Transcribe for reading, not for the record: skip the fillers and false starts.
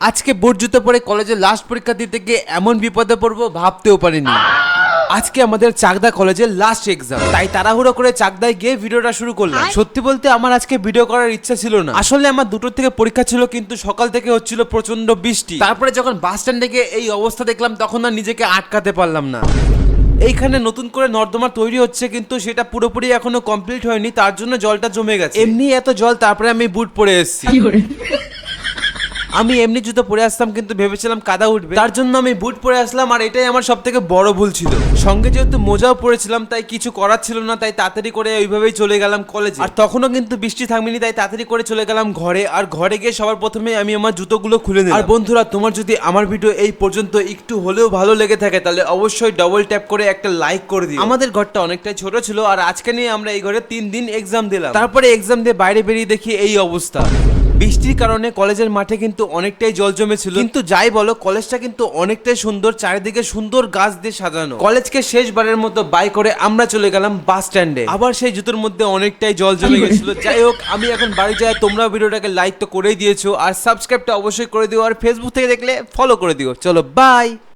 আজকে বোর্ড জুতো পরে কলেজে লাস্ট পরীক্ষা দিতে গিয়ে এমন বিপদে পড়বো ভাবতেও পারিনি। আজকে আমাদের চাকদা কলেজের লাস্ট এক্সাম, তাই তাড়াহুড়ো করে চাকদায় গিয়ে ভিডিওটা শুরু করলাম। সত্যি বলতে আমার আজকে ভিডিও করার ইচ্ছা ছিল না, আসলে আমার দুটোর থেকে পরীক্ষা ছিল, কিন্তু সকাল থেকে হচ্ছিল প্রচন্ড বৃষ্টি। তারপরে যখন বাস স্ট্যান্ডে গিয়ে এই অবস্থা দেখলাম তখন আর নিজেকে আটকাতে পারলাম না। এইখানে নতুন করে নর্দমা তৈরি হচ্ছে, কিন্তু সেটা পুরোপুরি এখনো কমপ্লিট হয়নি, তার জন্য জলটা জমে গেছে। এমনি এত জল, তারপরে আমি বুট পরে এসেছি। আমি এমনি জুতো পরে আসতাম, কিন্তু ভেবেছিলাম কাদা উঠবে, তার জন্য আমি বুট পরে আসলাম। আর এটাই আমার সব থেকে বড় ভুল ছিল। সঙ্গে যেহেতু মোজাও পরেছিলাম, তাই কিছু করার ছিল না, তাই তাড়াতাড়ি করে ওইভাবেই চলে গেলাম কলেজে। আর তখনও কিন্তু বৃষ্টি থামেনি, তাই তাড়াতাড়ি করে চলে গেলাম ঘরে। আর ঘরে গিয়ে সবার প্রথমে আমি আমার জুতোগুলো খুলে নিলাম। আর বন্ধুরা, তোমার যদি আমার ভিডিও এই পর্যন্ত একটু হলেও ভালো লেগে থাকে, তাহলে অবশ্যই ডবল ট্যাপ করে একটা লাইক করে দিও। আমাদের ঘরটা অনেকটাই ছোট ছিল, আর আজকে নিয়ে আমরা এই ঘরে 3 দিন এক্সাম দিলাম। তারপরে এক্সাম দিয়ে বাইরে বেরিয়ে দেখি এই অবস্থা। বৃষ্টির কারণে কলেজের মাঠে কিন্তু অনেকটাই জল জমেছিল, কিন্তু যাই বলো কলেজটা কিন্তু অনেকটাই সুন্দর, চারিদিকে সুন্দর গাছ দিয়ে সাজানো। কলেজকে শেষবারের মতো বাই করে আমরা চলে গেলাম বাস স্ট্যান্ডে। আবার সেই জুতোর মধ্যে অনেকটাই জল জমে গেছিল। যাই হোক, আমি এখন বাড়ি যাই। তোমরা ভিডিওটাকে লাইক তো করেই দিয়েছো, আর সাবস্ক্রাইবটা অবশ্যই করে দিও, আর ফেসবুক থেকে দেখলে ফলো করে দিও। চলো বাই।